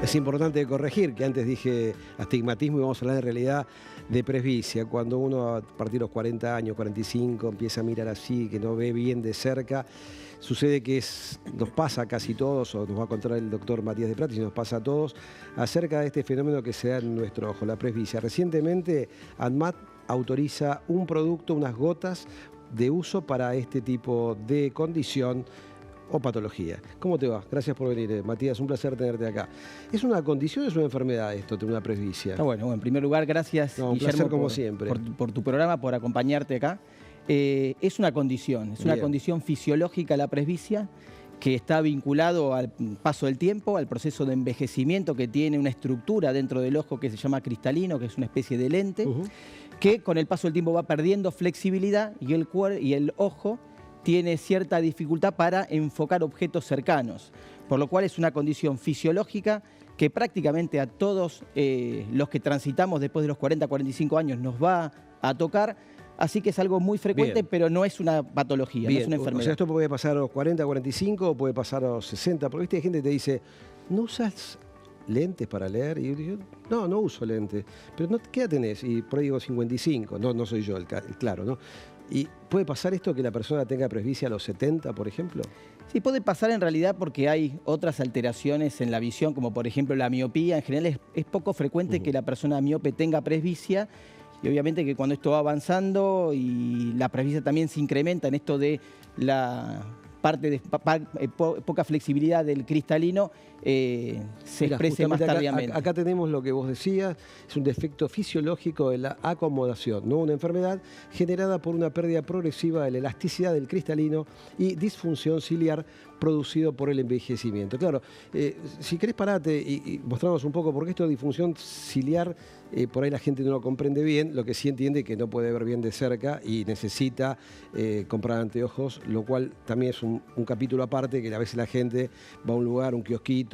Es importante corregir, que antes dije astigmatismo y vamos a hablar en realidad de presbicia. Cuando uno a partir de los 40 años, 45, empieza a mirar así, que no ve bien de cerca, sucede que nos pasa a casi todos, o nos va a contar el doctor Matías de Prat, y nos pasa a todos, acerca de este fenómeno que se da en nuestro ojo, la presbicia. Recientemente, ANMAT autoriza un producto, unas gotas de uso para este tipo de condición o patología. ¿Cómo te va? Gracias por venir, Matías, un placer tenerte acá. ¿Es una condición o es una enfermedad esto, tener una presbicia? Bueno, en primer lugar, gracias, un Guillermo, placer como siempre. Por tu programa, por acompañarte acá. Es una condición, condición fisiológica la presbicia, que está vinculado al paso del tiempo, al proceso de envejecimiento que tiene una estructura dentro del ojo que se llama cristalino, que es una especie de lente, que con el paso del tiempo va perdiendo flexibilidad y el ojo tiene cierta dificultad para enfocar objetos cercanos, por lo cual es una condición fisiológica que prácticamente a todos los que transitamos después de los 40-45 años nos va a tocar, así que es algo muy frecuente, pero no es una patología, no es una enfermedad. O sea, esto puede pasar a los 40-45 o puede pasar a los 60, porque hay gente que te dice, ¿no usas lentes para leer? Y yo digo, no uso lentes, pero ¿qué edad tenés? Y por ahí digo 55, no soy yo el claro, ¿no? ¿Y puede pasar esto que la persona tenga presbicia a los 70, por ejemplo? Sí, puede pasar en realidad porque hay otras alteraciones en la visión, como por ejemplo la miopía. En general es poco frecuente que la persona miope tenga presbicia, y obviamente que cuando esto va avanzando y la presbicia también se incrementa en esto de la parte de poca flexibilidad del cristalino, se exprese más tardíamente. Acá tenemos lo que vos decías, es un defecto fisiológico de la acomodación, ¿no? Una enfermedad generada por una pérdida progresiva de la elasticidad del cristalino y disfunción ciliar producido por el envejecimiento. Claro, si querés parate y mostrarnos un poco, porque esto de disfunción ciliar, por ahí la gente no lo comprende bien, lo que sí entiende que no puede ver bien de cerca y necesita comprar anteojos, lo cual también es un capítulo aparte, que a veces la gente va a un lugar, un kiosquito,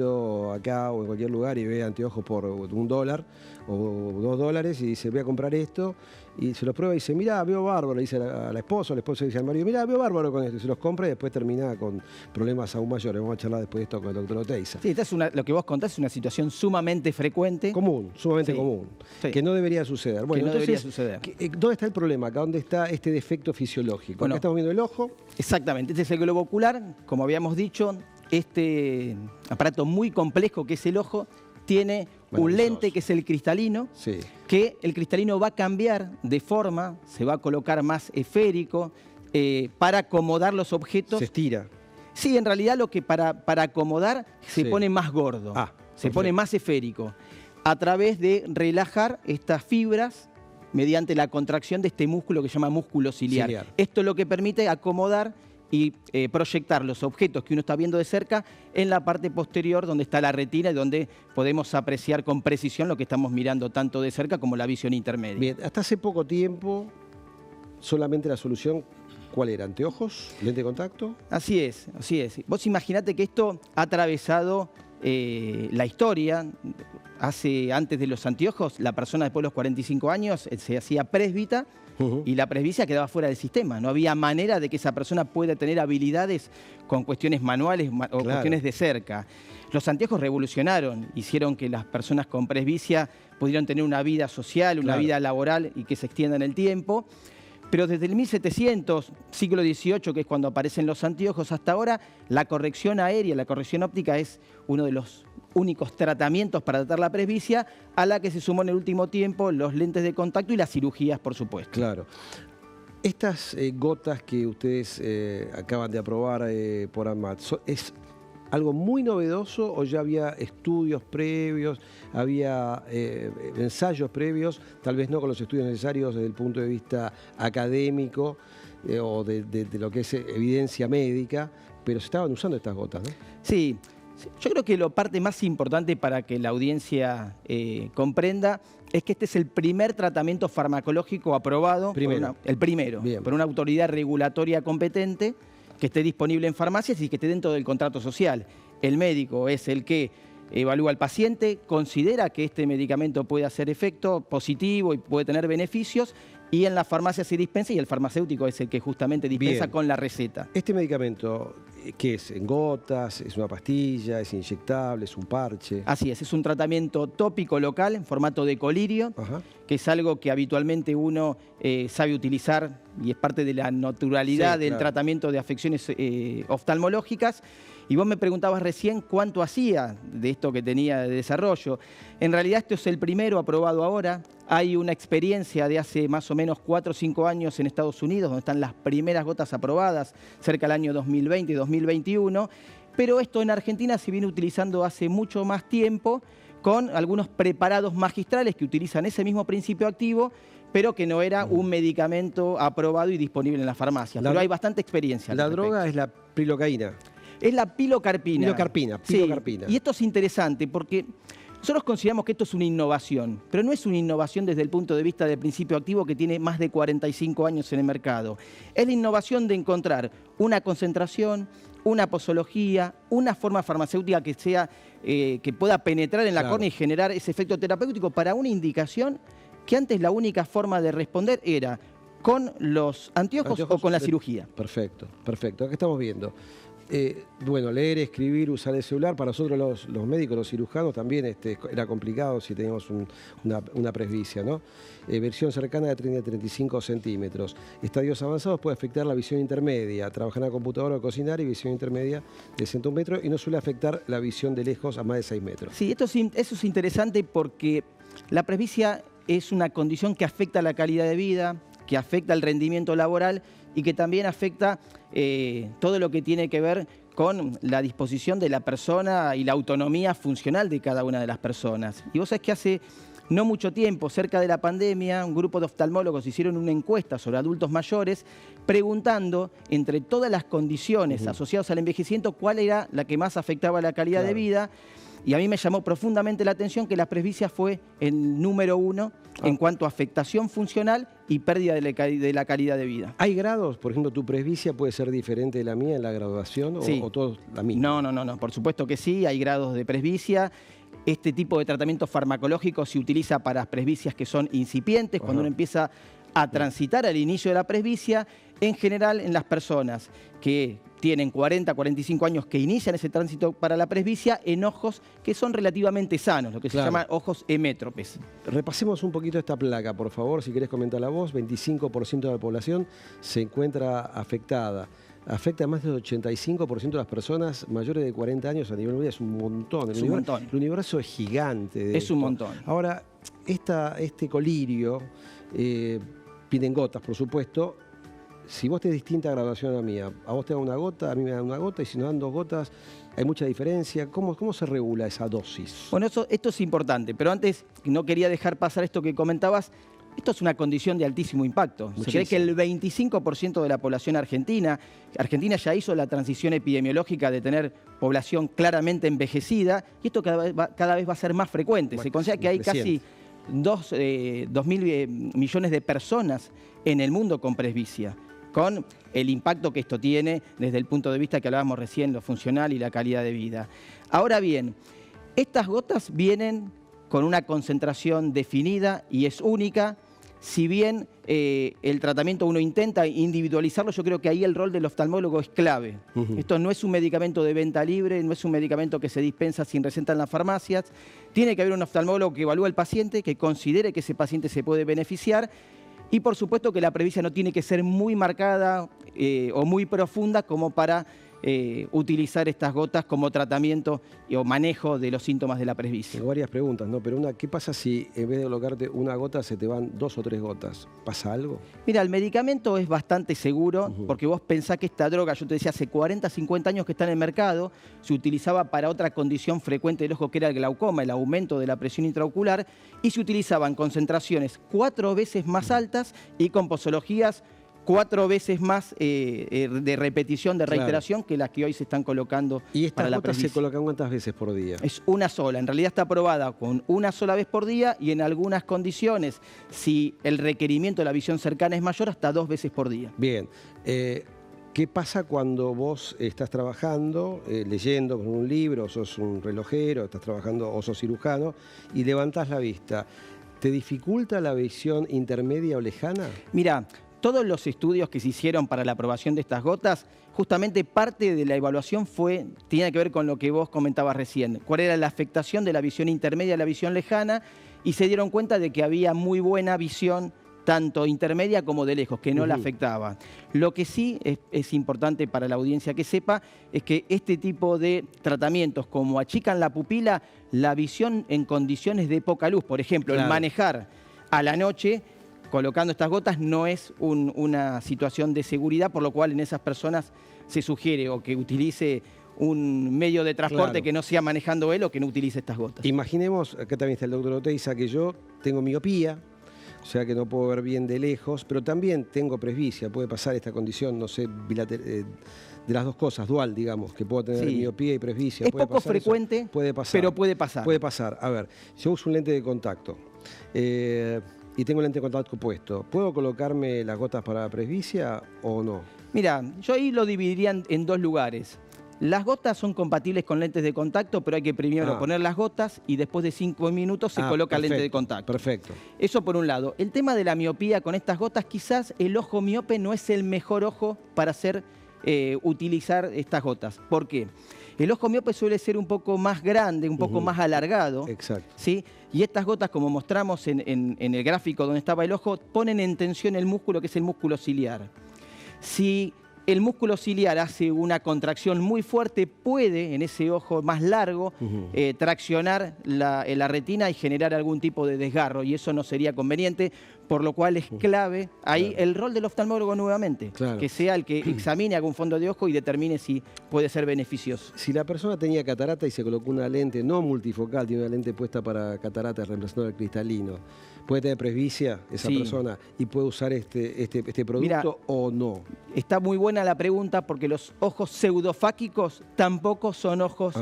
acá o en cualquier lugar, y ve anteojos por $1 o $2 y dice, voy a comprar esto, y se los prueba y dice, mira, veo bárbaro, le dice a la esposa dice al marido, mira, veo bárbaro con esto, y se los compra y después termina con problemas aún mayores. Vamos a charlar después de esto con el doctor Oteiza. Sí, lo que vos contás es una situación sumamente frecuente. Sumamente común, que no debería suceder. Bueno, debería suceder. ¿Dónde está el problema acá? ¿Dónde está este defecto fisiológico? Bueno, acá estamos viendo el ojo. Exactamente, este es el globo ocular, como habíamos dicho, este aparato muy complejo que es el ojo, tiene un lente que es el cristalino, que el cristalino va a cambiar de forma, se va a colocar más esférico para acomodar los objetos. Se estira. Sí, en realidad lo que para acomodar se pone más gordo, se pone más esférico, a través de relajar estas fibras mediante la contracción de este músculo que se llama músculo ciliar. Esto es lo que permite acomodar y proyectar los objetos que uno está viendo de cerca en la parte posterior donde está la retina y donde podemos apreciar con precisión lo que estamos mirando tanto de cerca como la visión intermedia. Bien, hasta hace poco tiempo solamente la solución, ¿cuál era? ¿Anteojos? ¿Lente de contacto? Así es, así es. Vos imaginate que esto ha atravesado la historia. Antes de los anteojos, la persona después de los 45 años se hacía presbita, y la presbicia quedaba fuera del sistema. No había manera de que esa persona pueda tener habilidades con cuestiones manuales o cuestiones de cerca. Los anteojos revolucionaron, hicieron que las personas con presbicia pudieran tener una vida social, una vida laboral y que se extienda en el tiempo. Pero desde el 1700, siglo XVIII, que es cuando aparecen los anteojos, hasta ahora la corrección aérea, la corrección óptica es uno de los únicos tratamientos para tratar la presbicia, a la que se sumó en el último tiempo los lentes de contacto y las cirugías, por supuesto. Claro. Estas gotas que ustedes acaban de aprobar por ANMAT, ¿es algo muy novedoso o ya había estudios previos, había ensayos previos, tal vez no con los estudios necesarios desde el punto de vista académico o de lo que es evidencia médica, pero se estaban usando estas gotas, ¿no? Sí. Yo creo que la parte más importante para que la audiencia comprenda es que este es el primer tratamiento farmacológico aprobado, por una autoridad regulatoria competente, que esté disponible en farmacias y que esté dentro del contrato social. El médico es el que evalúa al paciente, considera que este medicamento puede hacer efecto positivo y puede tener beneficios, y en la farmacia se dispensa y el farmacéutico es el que justamente dispensa Bien. con la receta. ¿Este medicamento qué es? ¿En gotas? ¿Es una pastilla? ¿Es inyectable? ¿Es un parche? Así es un tratamiento tópico local en formato de colirio, Ajá. que es algo que habitualmente uno sabe utilizar y es parte de la naturalidad Sí, del claro. tratamiento de afecciones oftalmológicas. Y vos me preguntabas recién cuánto hacía de esto que tenía de desarrollo. En realidad esto es el primero aprobado ahora. Hay una experiencia de hace más o menos 4 o 5 años en Estados Unidos, donde están las primeras gotas aprobadas, cerca del año 2020 y 2021. Pero esto en Argentina se viene utilizando hace mucho más tiempo, con algunos preparados magistrales que utilizan ese mismo principio activo, pero que no era un medicamento aprobado y disponible en las farmacias. Pero hay bastante experiencia al La respecto. droga es la prilocaína. Es la pilocarpina. Pilocarpina. Sí, y esto es interesante porque nosotros consideramos que esto es una innovación, pero no es una innovación desde el punto de vista del principio activo que tiene más de 45 años en el mercado. Es la innovación de encontrar una concentración, una posología, una forma farmacéutica que sea que pueda penetrar en la córnea y generar ese efecto terapéutico para una indicación que antes la única forma de responder era con los anteojos o con la cirugía. Perfecto, perfecto. Acá estamos viendo. Bueno, leer, escribir, usar el celular, para nosotros los médicos, los cirujanos también era complicado si teníamos una presbicia, ¿no? Versión cercana de 30 a 35 centímetros. Estadios avanzados puede afectar la visión intermedia, trabajar en la computadora o cocinar, y visión intermedia de 1 metro, y no suele afectar la visión de lejos a más de 6 metros. Sí, eso es interesante porque la presbicia es una condición que afecta la calidad de vida, que afecta el rendimiento laboral y que también afecta todo lo que tiene que ver con la disposición de la persona y la autonomía funcional de cada una de las personas. Y vos sabés que hace no mucho tiempo, cerca de la pandemia, un grupo de oftalmólogos hicieron una encuesta sobre adultos mayores preguntando entre todas las condiciones asociadas al envejecimiento cuál era la que más afectaba la calidad de vida. Y a mí me llamó profundamente la atención que la presbicia fue el número 1 en cuanto a afectación funcional y pérdida de la calidad de vida. ¿Hay grados? Por ejemplo, ¿tu presbicia puede ser diferente de la mía en la graduación o todos la misma? No, por supuesto que sí, hay grados de presbicia. Este tipo de tratamiento farmacológico se utiliza para presbicias que son incipientes, cuando uno empieza a transitar al inicio de la presbicia, en general en las personas que tienen 40, 45 años que inician ese tránsito para la presbicia en ojos que son relativamente sanos, lo que se llama ojos hemétropes. Repasemos un poquito esta placa, por favor, si querés comentarla vos. 25% de la población se encuentra afectada. Afecta a más del 85% de las personas mayores de 40 años a nivel mundial. Es un montón. Es un montón. El universo es gigante. Es un montón. Ahora, este colirio, viene en gotas, por supuesto. Si vos tenés distinta graduación a la mía, a vos te dan una gota, a mí me dan una gota, y si nos dan 2 gotas, hay mucha diferencia. ¿Cómo se regula esa dosis? Bueno, esto es importante, pero antes no quería dejar pasar esto que comentabas. Esto es una condición de altísimo impacto. Muchísimo. Se cree que el 25% de la población argentina ya hizo la transición epidemiológica de tener población claramente envejecida, y esto cada vez va a ser más frecuente. Se considera que hay casi 2.000 millones de personas en el mundo con presbicia, con el impacto que esto tiene desde el punto de vista que hablábamos recién, lo funcional y la calidad de vida. Ahora bien, estas gotas vienen con una concentración definida y es única. Si bien el tratamiento uno intenta individualizarlo, yo creo que ahí el rol del oftalmólogo es clave. Esto no es un medicamento de venta libre, no es un medicamento que se dispensa sin receta en las farmacias. Tiene que haber un oftalmólogo que evalúe al paciente, que considere que ese paciente se puede beneficiar. Y por supuesto que la presbicia no tiene que ser muy marcada o muy profunda como para utilizar estas gotas como tratamiento o manejo de los síntomas de la presbicia. Tengo varias preguntas, ¿no? Pero ¿qué pasa si en vez de colocarte una gota se te van 2 o 3 gotas? ¿Pasa algo? Mira, el medicamento es bastante seguro porque vos pensás que esta droga, yo te decía, hace 40, 50 años que está en el mercado, se utilizaba para otra condición frecuente del ojo que era el glaucoma, el aumento de la presión intraocular, y se utilizaban concentraciones 4 veces más altas y con posologías 4 veces más de repetición, de reiteración, que las que hoy se están colocando para la presbicia. ¿Y estas gotas se colocan cuántas veces por día? Es una sola. En realidad está aprobada con una sola vez por día y en algunas condiciones, si el requerimiento de la visión cercana es mayor, hasta 2 veces por día. Bien. ¿Qué pasa cuando vos estás trabajando, leyendo con un libro, sos un relojero, estás trabajando o sos cirujano y levantás la vista? ¿te dificulta la visión intermedia o lejana? Mira, todos los estudios que se hicieron para la aprobación de estas gotas, justamente parte de la evaluación tiene que ver con lo que vos comentabas recién. ¿Cuál era la afectación de la visión intermedia a la visión lejana? Y se dieron cuenta de que había muy buena visión, tanto intermedia como de lejos, que no la afectaba. Lo que sí es importante para la audiencia que sepa es que este tipo de tratamientos, como achican la pupila, la visión en condiciones de poca luz, por ejemplo, el manejar a la noche, colocando estas gotas no es una situación de seguridad, por lo cual en esas personas se sugiere o que utilice un medio de transporte que no sea manejando él o que no utilice estas gotas. Imaginemos, acá también está el doctor Oteiza, que yo tengo miopía, o sea que no puedo ver bien de lejos, pero también tengo presbicia. Puede pasar esta condición, no sé, de las dos cosas, dual, digamos, que puedo tener miopía y presbicia. Es poco frecuente, puede pasar, pero puede pasar. Puede pasar. A ver, yo uso un lente de contacto y tengo el lente de contacto puesto. ¿Puedo colocarme las gotas para presbicia o no? Mira, yo ahí lo dividiría en dos lugares. Las gotas son compatibles con lentes de contacto, pero hay que primero poner las gotas y después de 5 minutos se coloca el lente de contacto. Perfecto. Eso por un lado. El tema de la miopía con estas gotas, quizás el ojo miope no es el mejor ojo para utilizar estas gotas. ¿Por qué? El ojo miope suele ser un poco más grande, un poco más alargado. Exacto. ¿Sí? Y estas gotas, como mostramos en el gráfico donde estaba el ojo, ponen en tensión el músculo que es el músculo ciliar. Si el músculo ciliar hace una contracción muy fuerte, puede en ese ojo más largo traccionar la retina y generar algún tipo de desgarro, y eso no sería conveniente, por lo cual es clave ahí el rol del oftalmólogo nuevamente, que sea el que examine, haga un fondo de ojo y determine si puede ser beneficioso. Si la persona tenía catarata y se colocó una lente no multifocal, tiene una lente puesta para catarata reemplazando el cristalino, ¿puede tener presbicia esa persona y puede usar este producto? Mira, o no? Está muy buena la pregunta, porque los ojos pseudofáquicos tampoco son ojos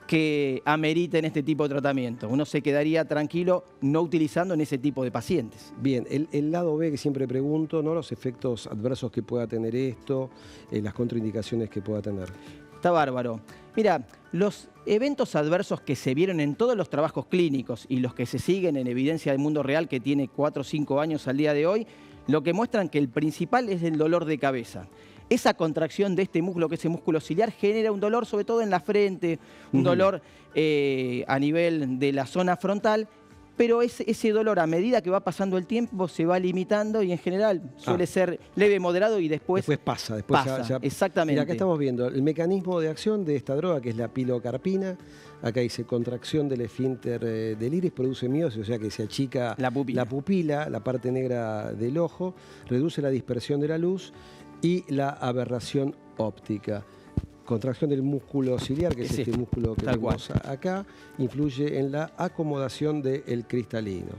que ameriten este tipo de tratamiento. Uno se quedaría tranquilo no utilizando en ese tipo de pacientes. Bien, el lado B que siempre pregunto, ¿no? Los efectos adversos que pueda tener esto, las contraindicaciones que pueda tener. Está bárbaro. Mira, los eventos adversos que se vieron en todos los trabajos clínicos y los que se siguen en evidencia del mundo real, que tiene 4 o 5 años al día de hoy, lo que muestran que el principal es el dolor de cabeza. Esa contracción de este músculo, que es el músculo ciliar, genera un dolor sobre todo en la frente, un dolor a nivel de la zona frontal, pero ese dolor a medida que va pasando el tiempo se va limitando y en general suele ser leve, moderado y después pasa. Ya, exactamente. Mira, acá estamos viendo el mecanismo de acción de esta droga, que es la pilocarpina. Acá dice contracción del esfínter del iris, produce miosis, o sea que se achica la pupila, la parte negra del ojo, reduce la dispersión de la luz y la aberración óptica. Contracción del músculo ciliar, que es este músculo que vemos acá, influye en la acomodación del cristalino.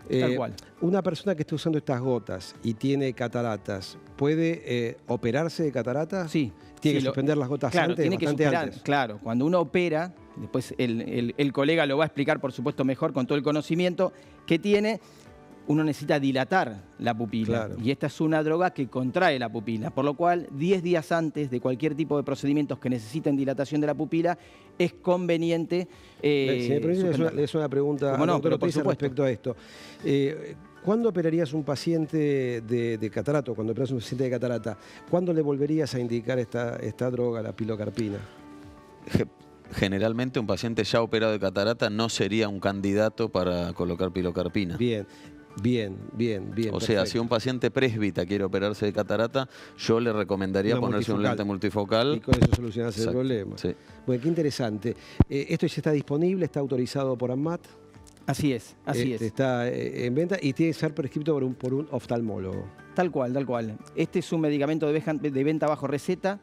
Tal cual. Una persona que esté usando estas gotas y tiene cataratas, ¿puede operarse de cataratas? Sí. ¿Tiene que suspender las gotas antes? Tiene que superar, claro, cuando uno opera, después el colega lo va a explicar, por supuesto, mejor con todo el conocimiento que tiene. Uno necesita dilatar la pupila y esta es una droga que contrae la pupila, por lo cual 10 días antes de cualquier tipo de procedimientos que necesiten dilatación de la pupila es conveniente. Si me permite, le hice una pregunta al doctor Oteiza respecto a esto. ¿Cuándo operarías un paciente de catarata, o cuando operas un paciente de catarata, cuándo le volverías a indicar esta droga, la pilocarpina? Generalmente un paciente ya operado de catarata no sería un candidato para colocar pilocarpina. Bien. O sea, si un paciente presbita quiere operarse de catarata, yo le recomendaría ponerse un lente multifocal. Y con eso solucionarse el problema. Sí. Bueno, qué interesante. ¿Esto ya está disponible? ¿Está autorizado por ANMAT? Así es. Está en venta y tiene que ser prescrito por un oftalmólogo. Tal cual. Este es un medicamento de venta bajo receta.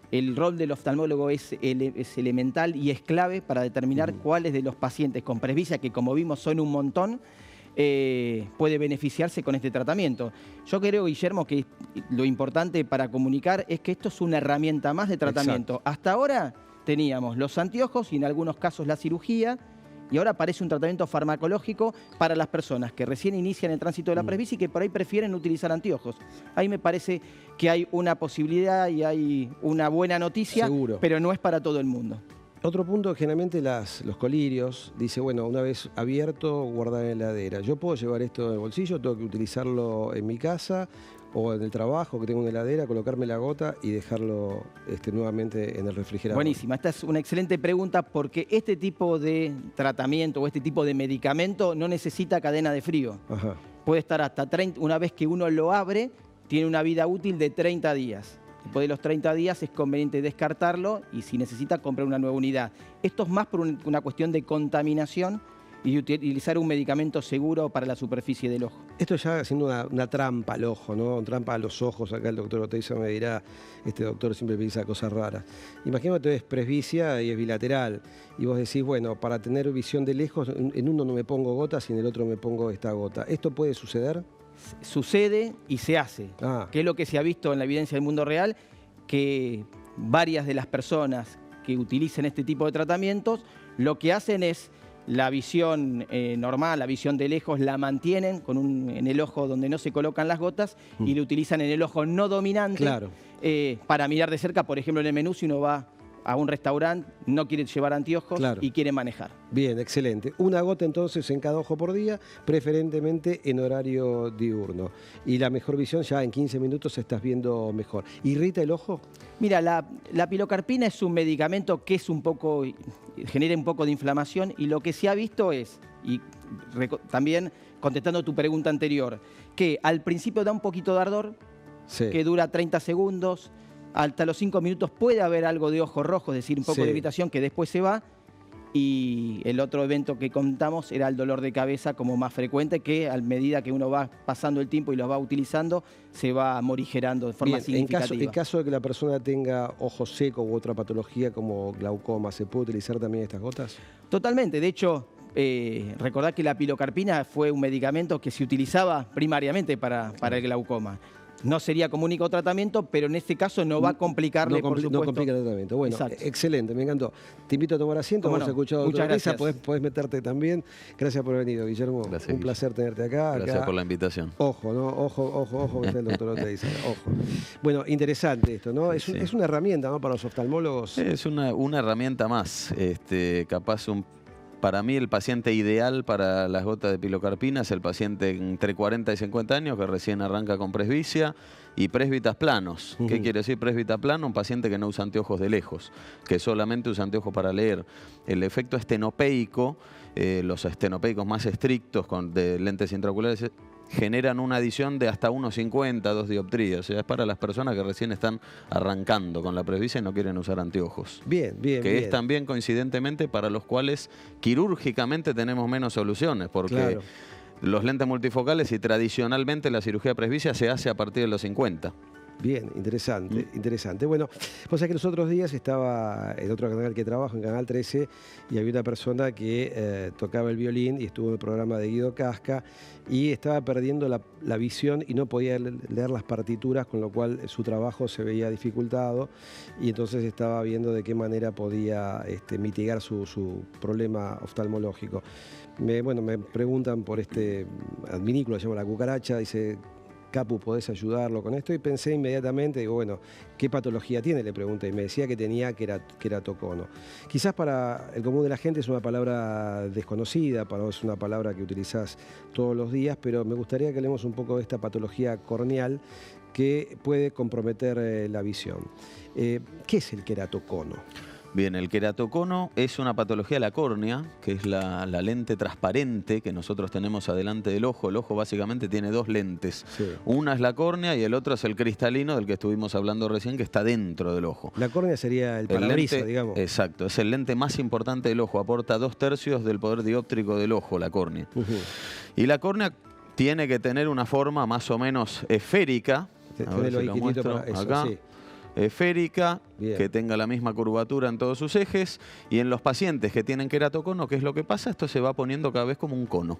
El rol del oftalmólogo es elemental y es clave para determinar cuáles de los pacientes con presbicia, que como vimos son un montón, puede beneficiarse con este tratamiento. Yo creo, Guillermo, que lo importante para comunicar es que esto es una herramienta más de tratamiento. Exacto. Hasta ahora teníamos los anteojos y en algunos casos la cirugía, y ahora aparece un tratamiento farmacológico para las personas que recién inician el tránsito de la presbicia y que por ahí prefieren utilizar anteojos. Ahí me parece que hay una posibilidad y hay una buena noticia, pero no es para todo el mundo. Otro punto, generalmente los colirios, dice, bueno, una vez abierto, guardar en la heladera. ¿Yo puedo llevar esto en el bolsillo? ¿Tengo que utilizarlo en mi casa o en el trabajo, que tengo una heladera, colocarme la gota y dejarlo nuevamente en el refrigerador? Buenísima, esta es una excelente pregunta porque este tipo de tratamiento o este tipo de medicamento no necesita cadena de frío. Ajá. Puede estar hasta 30, una vez que uno lo abre, tiene una vida útil de 30 días. Después de los 30 días es conveniente descartarlo y si necesita comprar una nueva unidad. Esto es más por una cuestión de contaminación y utilizar un medicamento seguro para la superficie del ojo. Esto ya haciendo una trampa al ojo, ¿no? Una trampa a los ojos. Acá el doctor Oteiza me dirá, este doctor siempre piensa cosas raras. Imagínate, es presbicia y es bilateral. Y vos decís, bueno, para tener visión de lejos, en uno no me pongo gotas y en el otro me pongo esta gota. ¿Esto puede suceder? Sucede y se hace. Que es lo que se ha visto en la evidencia del mundo real, que varias de las personas que utilicen este tipo de tratamientos, lo que hacen es la visión normal, la visión de lejos, la mantienen en el ojo donde no se colocan las gotas y lo utilizan en el ojo no dominante para mirar de cerca. Por ejemplo, en el menú, si uno va a un restaurante, no quiere llevar anteojos y quiere manejar. Bien, excelente. Una gota entonces en cada ojo por día, preferentemente en horario diurno. Y la mejor visión ya en 15 minutos estás viendo mejor. ¿Irrita el ojo? Mira, la pilocarpina es un medicamento que genera un poco de inflamación y lo que se ha visto es, y también contestando tu pregunta anterior, que al principio da un poquito de ardor, que dura 30 segundos, hasta los 5 minutos puede haber algo de ojo rojo, es decir, un poco de irritación que después se va. Y el otro evento que contamos era el dolor de cabeza como más frecuente, que a medida que uno va pasando el tiempo y los va utilizando, se va morigerando de forma significativa. En caso de que la persona tenga ojo seco u otra patología como glaucoma, ¿se puede utilizar también estas gotas? Totalmente. De hecho, recordad que la pilocarpina fue un medicamento que se utilizaba primariamente para el glaucoma. No sería como único tratamiento, pero en este caso no va a complicarle, por supuesto. No complica el tratamiento. Bueno, excelente, me encantó. Te invito a tomar asiento, vamos a escuchar a Muchas gracias. Podés meterte también. Gracias por haber venido, Guillermo. Gracias, un placer tenerte acá. Gracias por la invitación. Ojo, ¿no? Ojo, que está el doctor Oteiza. Ojo. Bueno, interesante esto, ¿no? Es una herramienta, ¿no? Para los oftalmólogos. Es una herramienta más. Para mí el paciente ideal para las gotas de pilocarpina es el paciente entre 40 y 50 años que recién arranca con presbicia y presbitas planos. ¿Qué quiere decir presbita plano? Un paciente que no usa anteojos de lejos, que solamente usa anteojos para leer. El efecto estenopeico, los estenopeicos más estrictos de lentes intraoculares, generan una adición de hasta 1,50, 2 dioptrías. O sea, es para las personas que recién están arrancando con la presbicia y no quieren usar anteojos. Bien. Es también coincidentemente para los cuales quirúrgicamente tenemos menos soluciones, porque los lentes multifocales y tradicionalmente la cirugía de presbicia se hace a partir de los 50. Bien, interesante. Bueno, pues es que los otros días estaba en otro canal que trabajo, en Canal 13, y había una persona que tocaba el violín y estuvo en el programa de Guido Casca y estaba perdiendo la visión y no podía leer las partituras, con lo cual su trabajo se veía dificultado y entonces estaba viendo de qué manera podía mitigar su problema oftalmológico. Me preguntan por este adminículo, se llama la cucaracha, dice... Capu, ¿podés ayudarlo con esto? Y pensé inmediatamente, digo, bueno, ¿qué patología tiene? Le pregunté y me decía que tenía queratocono. Quizás para el común de la gente es una palabra desconocida, para vos es una palabra que utilizás todos los días, pero me gustaría que hablemos un poco de esta patología corneal que puede comprometer la visión. ¿Qué es el queratocono? Bien, el queratocono es una patología de la córnea, que es la lente transparente que nosotros tenemos adelante del ojo. El ojo básicamente tiene dos lentes. Una es la córnea y el otro es el cristalino del que estuvimos hablando recién, que está dentro del ojo. La córnea sería el parabrisas, digamos. Exacto, es el lente más importante del ojo. Aporta 2/3 del poder dióptrico del ojo, la córnea. Y la córnea tiene que tener una forma más o menos esférica. A ver si lo muestro acá. Esférica, que tenga la misma curvatura en todos sus ejes, y en los pacientes que tienen queratocono, ¿qué es lo que pasa? Esto se va poniendo cada vez como un cono.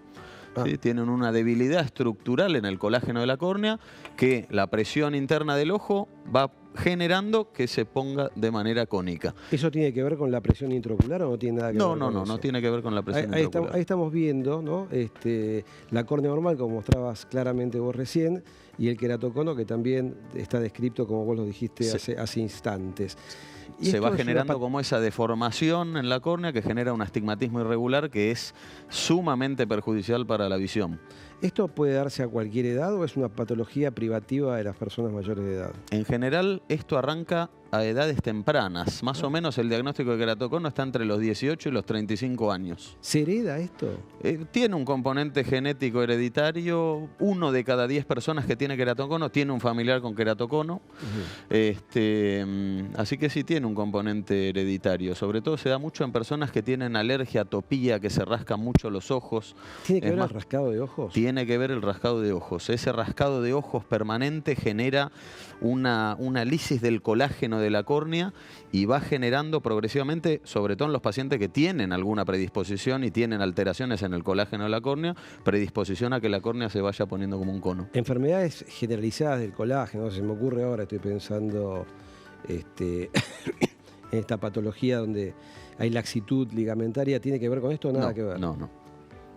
¿Sí? Tienen una debilidad estructural en el colágeno de la córnea, que la presión interna del ojo va generando que se ponga de manera cónica. ¿Eso tiene que ver con la presión intraocular o no tiene nada que ver con eso? No tiene que ver con la presión Ahí intraocular. estamos viendo, ¿no? La córnea normal, como mostrabas claramente vos recién, y el queratocono, que también está descrito, como vos lo dijiste hace instantes. Y se esto va es generando como esa deformación en la córnea que genera un astigmatismo irregular que es sumamente perjudicial para la visión. ¿Esto puede darse a cualquier edad o es una patología privativa de las personas mayores de edad? En general, esto arranca a edades tempranas. Más o menos el diagnóstico de queratocono está entre los 18 y los 35 años. ¿Se hereda esto? Tiene un componente genético hereditario. 1 de cada 10 personas que tiene queratocono tiene un familiar con queratocono. Así que sí tiene un componente hereditario. Sobre todo se da mucho en personas que tienen alergia, atopía, que se rascan mucho los ojos. ¿Tiene que ver el rascado de ojos? Tiene que ver el rascado de ojos. Ese rascado de ojos permanente genera una lisis del colágeno de la córnea y va generando progresivamente, sobre todo en los pacientes que tienen alguna predisposición y tienen alteraciones en el colágeno de la córnea, predisposición a que la córnea se vaya poniendo como un cono. Enfermedades generalizadas del colágeno, se me ocurre ahora, estoy pensando en esta patología donde hay laxitud ligamentaria, ¿tiene que ver con esto o nada que ver? No.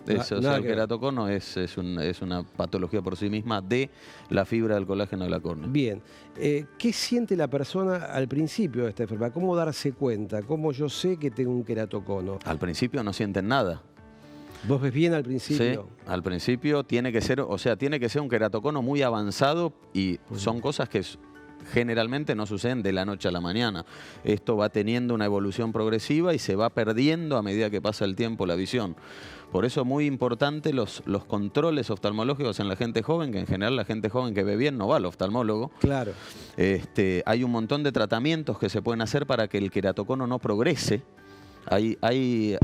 El queratocono es una patología por sí misma de la fibra del colágeno de la córnea. Bien. ¿Qué siente la persona al principio de esta enfermedad? ¿Cómo darse cuenta? ¿Cómo yo sé que tengo un queratocono? Al principio no sienten nada. ¿Vos ves bien al principio? Sí, al principio tiene que ser un queratocono muy avanzado y son cosas que generalmente no suceden de la noche a la mañana. Esto va teniendo una evolución progresiva y se va perdiendo a medida que pasa el tiempo la visión. Por eso es muy importante los controles oftalmológicos en la gente joven, que en general la gente joven que ve bien no va al oftalmólogo. Claro. Hay un montón de tratamientos que se pueden hacer para que el queratocono no progrese. Hay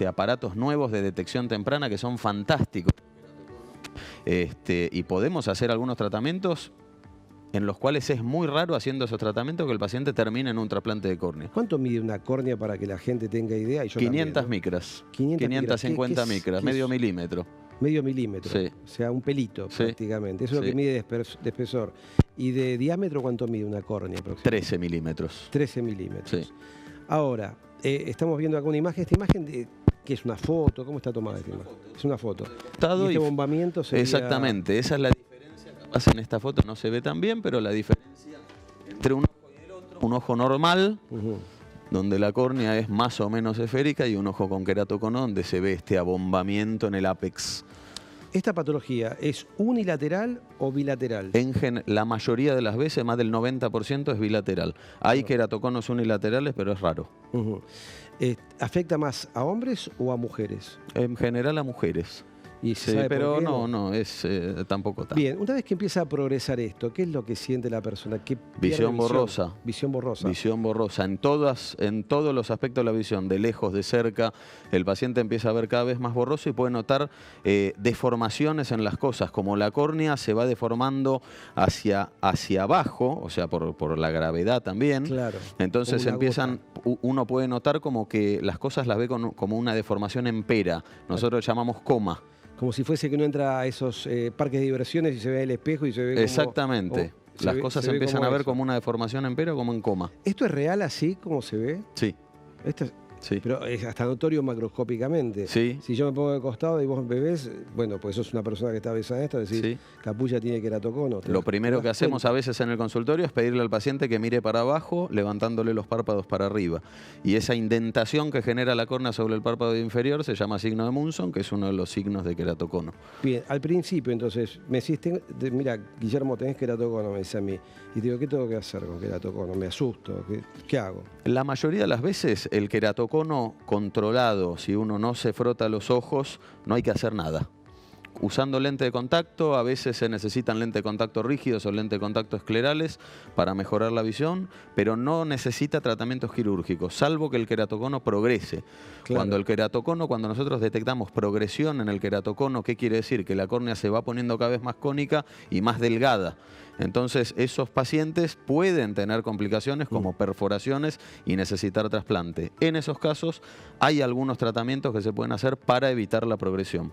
aparatos nuevos de detección temprana que son fantásticos. Y podemos hacer algunos tratamientos en los cuales es muy raro haciendo esos tratamientos que el paciente termine en un trasplante de córnea. ¿Cuánto mide una córnea para que la gente tenga idea? Y yo 500 también, ¿no? micras. 550 micras, medio milímetro. Medio milímetro, sí. O sea, un pelito prácticamente. Eso es lo que mide de espesor. ¿Y de diámetro cuánto mide una córnea aproximadamente? 13 milímetros. 13 milímetros. Sí. Ahora, estamos viendo acá una imagen. ¿Esta imagen qué es una foto? ¿Cómo está tomada esta imagen? Es una foto. ¿Y este bombamiento sería...? Exactamente, esa es la diferencia. Capaz en esta foto no se ve tan bien, pero la diferencia entre un ojo y el otro, un ojo normal, donde la córnea es más o menos esférica, y un ojo con queratocono, donde se ve este abombamiento en el ápex. ¿Esta patología es unilateral o bilateral? La mayoría de las veces, más del 90% es bilateral. Hay queratoconos unilaterales, pero es raro. ¿Afecta más a hombres o a mujeres? En general a mujeres. ¿Y sí, pero es tampoco tanto. Bien, una vez que empieza a progresar esto, ¿qué es lo que siente la persona? Visión borrosa. Visión borrosa. Visión borrosa. En todos los aspectos de la visión, de lejos, de cerca, el paciente empieza a ver cada vez más borroso y puede notar deformaciones en las cosas, como la córnea se va deformando hacia abajo, o sea, por la gravedad también. Claro. Entonces uno puede notar como que las cosas las ve como una deformación en pera. Nosotros llamamos coma. Como si fuese que uno entra a esos parques de diversiones y se ve el espejo y se ve Exactamente. Las cosas se empiezan a ver como una deformación en pera o como en coma. ¿Esto es real así como se ve? Sí. Sí. Pero es hasta notorio macroscópicamente. Sí. Si yo me pongo de costado y vos me ves, bueno, pues sos una persona que está besada esto, decís, Capulla tiene queratocono. Lo primero que hacemos a veces en el consultorio es pedirle al paciente que mire para abajo, levantándole los párpados para arriba. Y esa indentación que genera la córnea sobre el párpado inferior se llama signo de Munson, que es uno de los signos de queratocono. Bien, al principio entonces, me decís, mira, Guillermo, tenés queratocono, me dice a mí. Y digo, ¿qué tengo que hacer con queratocono? Me asusto, ¿qué hago? La mayoría de las veces el queratocono controlado, si uno no se frota los ojos, no hay que hacer nada. Usando lente de contacto, a veces se necesitan lente de contacto rígidos o lente de contacto esclerales para mejorar la visión, pero no necesita tratamientos quirúrgicos, salvo que el queratocono progrese. Claro. Cuando nosotros detectamos progresión en el queratocono, ¿qué quiere decir? Que la córnea se va poniendo cada vez más cónica y más delgada. Entonces, esos pacientes pueden tener complicaciones como perforaciones y necesitar trasplante. En esos casos, hay algunos tratamientos que se pueden hacer para evitar la progresión.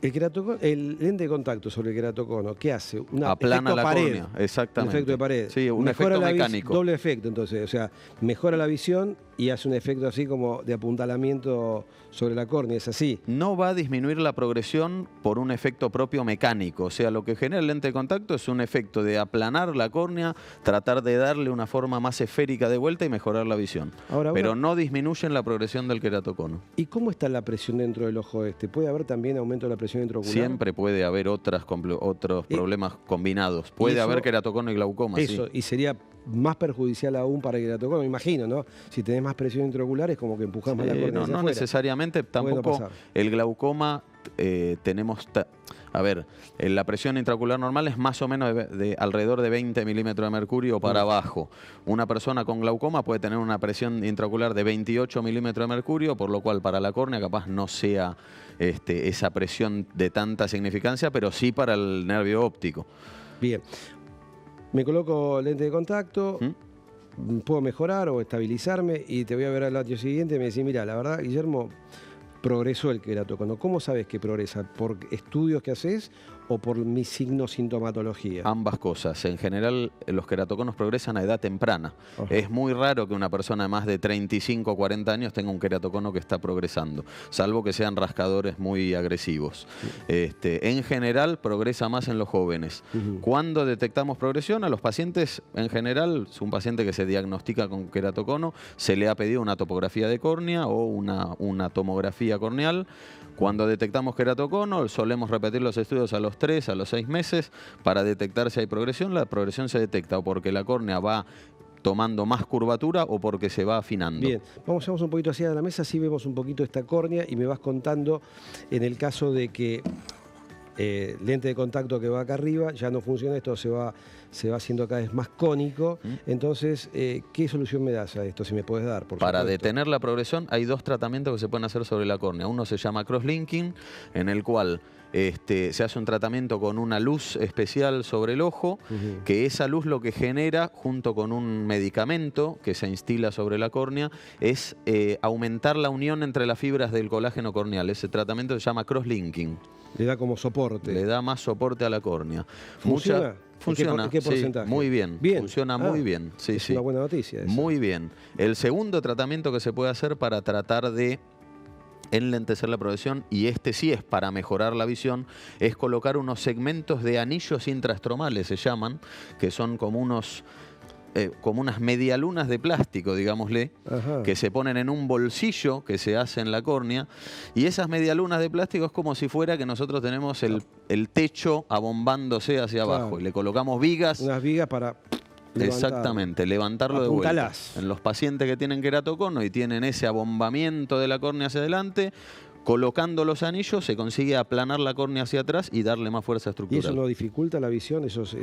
El lente de contacto sobre el queratocono, ¿qué hace? Aplana la pared, córnea, exactamente. Un efecto de pared. Sí, un Mejora efecto mecánico. Doble efecto, entonces. O sea, mejora la visión y hace un efecto así como de apuntalamiento sobre la córnea, ¿es así? No va a disminuir la progresión por un efecto propio mecánico. O sea, lo que genera el lente de contacto es un efecto de aplanar la córnea, tratar de darle una forma más esférica de vuelta y mejorar la visión. Pero no disminuyen la progresión del queratocono. ¿Y cómo está la presión dentro del ojo este? ¿Puede haber también aumento de la presión intraocular? Siempre puede haber otros problemas combinados. Puede haber queratocono y glaucoma. Eso, sí. Y sería más perjudicial aún para el queratocono, me imagino, ¿no? Si tenés más presión intraocular es como que empujás más la córnea hacia no afuera. Necesariamente, tampoco el glaucoma tenemos... A ver, la presión intraocular normal es más o menos de alrededor de 20 milímetros de mercurio para abajo. Una persona con glaucoma puede tener una presión intraocular de 28 milímetros de mercurio, por lo cual para la córnea capaz no sea esa presión de tanta significancia, pero sí para el nervio óptico. Bien. Me coloco lente de contacto, puedo mejorar o estabilizarme y te voy a ver al año siguiente y me decís, mira, la verdad, Guillermo, progresó el queratocono. ¿Cómo sabes que progresa? ¿Por estudios que haces o por mi sintomatología? Ambas cosas. En general, los queratoconos progresan a edad temprana. Ajá. Es muy raro que una persona de más de 35 o 40 años tenga un queratocono que está progresando, salvo que sean rascadores muy agresivos. En general, progresa más en los jóvenes. ¿Cuándo detectamos progresión? A los pacientes, en general, un paciente que se diagnostica con queratocono, se le ha pedido una topografía de córnea o una tomografía corneal. Cuando detectamos queratocono, solemos repetir los estudios a los 3, a los 6 meses para detectar si hay progresión. La progresión se detecta o porque la córnea va tomando más curvatura o porque se va afinando. Bien, vamos un poquito hacia la mesa, así vemos un poquito esta córnea y me vas contando en el caso de que lente de contacto que va acá arriba, ya no funciona, esto se va haciendo cada vez más cónico. Entonces, ¿qué solución me das a esto? Si me puedes dar, por Para supuesto. detener la progresión hay dos tratamientos que se pueden hacer sobre la córnea. Uno se llama crosslinking, en el cual se hace un tratamiento con una luz especial sobre el ojo, que esa luz lo que genera, junto con un medicamento que se instila sobre la córnea, es aumentar la unión entre las fibras del colágeno corneal. Ese tratamiento se llama crosslinking. Le da como soporte. Le da más soporte a la córnea. ¿Funciona? Funciona, ¿En qué porcentaje? Sí, muy bien. Funciona muy bien. Sí, es una buena noticia. Esa. Muy bien. El segundo tratamiento que se puede hacer para tratar de enlentecer la progresión, y sí es para mejorar la visión, es colocar unos segmentos de anillos intraestromales, se llaman, que son como unas medialunas de plástico, digámosle, que se ponen en un bolsillo que se hace en la córnea, y esas medialunas de plástico es como si fuera que nosotros tenemos el techo abombándose hacia abajo, y le colocamos vigas. Unas vigas para... Exactamente, levantarlo de vuelta. En los pacientes que tienen queratocono y tienen ese abombamiento de la córnea hacia adelante, colocando los anillos se consigue aplanar la córnea hacia atrás y darle más fuerza estructural. ¿Y eso no dificulta la visión, esas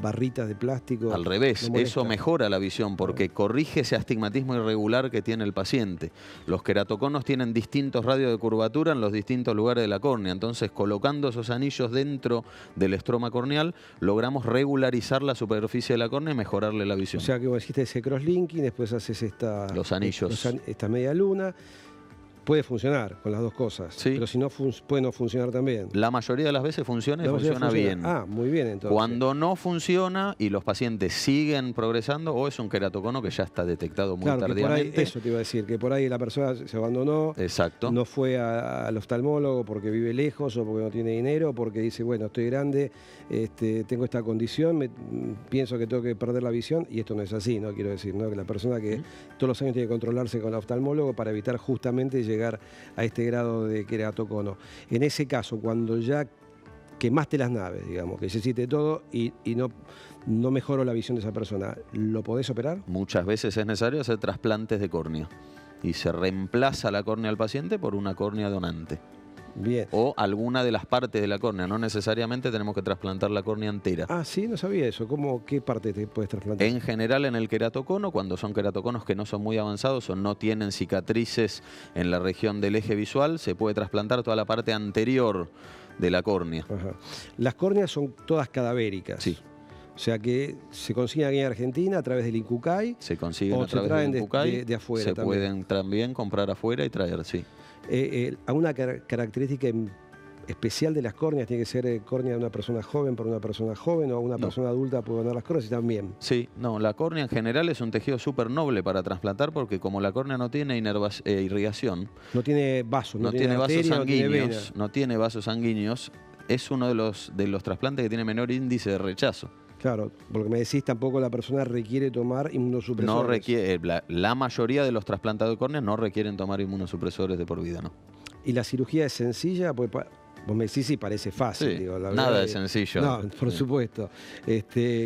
barritas de plástico? Al revés, eso mejora la visión porque corrige ese astigmatismo irregular que tiene el paciente. Los queratoconos tienen distintos radios de curvatura en los distintos lugares de la córnea, entonces colocando esos anillos dentro del estroma corneal logramos regularizar la superficie de la córnea y mejorarle la visión. O sea que vos hiciste ese crosslinking, después haces los anillos. Esta media luna. Puede funcionar con las dos cosas, sí. Pero si no puede no funcionar también. La mayoría de las veces funciona y funciona bien. Ah, muy bien entonces. Cuando no funciona y los pacientes siguen progresando, o es un queratocono que ya está detectado muy tardiamente. Por ahí, eso te iba a decir, que por ahí la persona se abandonó. Exacto. No fue al oftalmólogo porque vive lejos o porque no tiene dinero, o porque dice, bueno, estoy grande, tengo esta condición, pienso que tengo que perder la visión, y esto no es así, ¿no? Quiero decir, ¿no? Que la persona que todos los años tiene que controlarse con el oftalmólogo para evitar justamente llegar a este grado de queratocono. En ese caso, cuando ya quemaste las naves, digamos, que se hiciste todo y no mejoró la visión de esa persona, ¿lo podés operar? Muchas veces es necesario hacer trasplantes de córnea y se reemplaza la córnea del paciente por una córnea donante. Bien. O alguna de las partes de la córnea, no necesariamente tenemos que trasplantar la córnea entera. Ah, sí, no sabía eso. ¿Qué parte te puedes trasplantar? En general en el queratocono, cuando son queratoconos que no son muy avanzados o no tienen cicatrices en la región del eje visual, se puede trasplantar toda la parte anterior de la córnea. Las córneas son todas cadavéricas. Sí. O sea que se consiguen aquí en Argentina a través del INCUCAI. Se consiguen a través del INCUCAI. De afuera se también. Pueden también comprar afuera y traer, sí. ¿Alguna característica especial de las córneas? ¿Tiene que ser córnea de una persona joven para una persona joven o una persona adulta puede donar las córneas y también? Sí, no, la córnea en general es un tejido súper noble para trasplantar porque como la córnea no tiene irrigación, No tiene vasos, no tiene vasos sanguíneos, no tiene vasos sanguíneos, es uno de los trasplantes que tiene menor índice de rechazo. Claro, porque me decís tampoco la persona requiere tomar inmunosupresores. No requiere, la mayoría de los trasplantados de córnea no requieren tomar inmunosupresores de por vida, ¿no? ¿Y la cirugía es sencilla? Pues vos me decís y parece fácil. Sí, digo, nada es sencillo. No, por Sí. supuesto.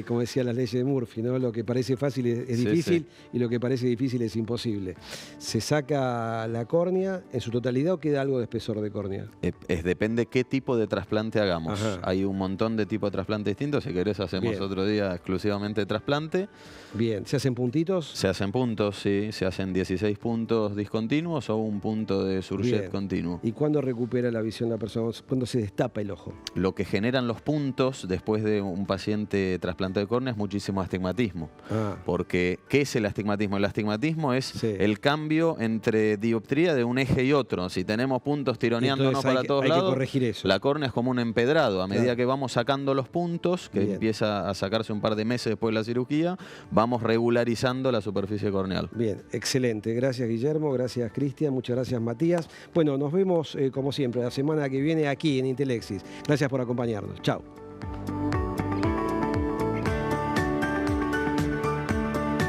Como decía las leyes de Murphy, ¿no? Lo que parece fácil es Sí, difícil sí. y lo que parece difícil es imposible. ¿Se saca la córnea en su totalidad o queda algo de espesor de córnea? Depende qué tipo de trasplante hagamos. Ajá. Hay un montón de tipos de trasplante distintos. Si querés hacemos Bien. otro día exclusivamente trasplante. Bien, ¿se hacen puntitos? Se hacen puntos, sí. Se hacen 16 puntos discontinuos o un punto de surjet Bien. continuo. ¿Y cuándo recupera la visión la persona? ¿Cuándo se destapa el ojo? Lo que generan los puntos después de un paciente trasplantado de córnea es muchísimo astigmatismo. Ah, Porque, ¿qué es el astigmatismo? El astigmatismo es Sí. el cambio entre dioptría de un eje y otro. Si tenemos puntos tironeándonos entonces para todos hay lados, que corregir eso. la córnea es como un empedrado. A medida Claro. que vamos sacando los puntos, que Bien. empieza a sacarse un par de meses después de la cirugía, vamos regularizando la superficie corneal. Bien, excelente. Gracias, Guillermo. Gracias, Cristian. Muchas gracias, Matías. Bueno, nos vemos, como siempre, la semana que viene aquí en Intelexis. Gracias por acompañarnos. Chao.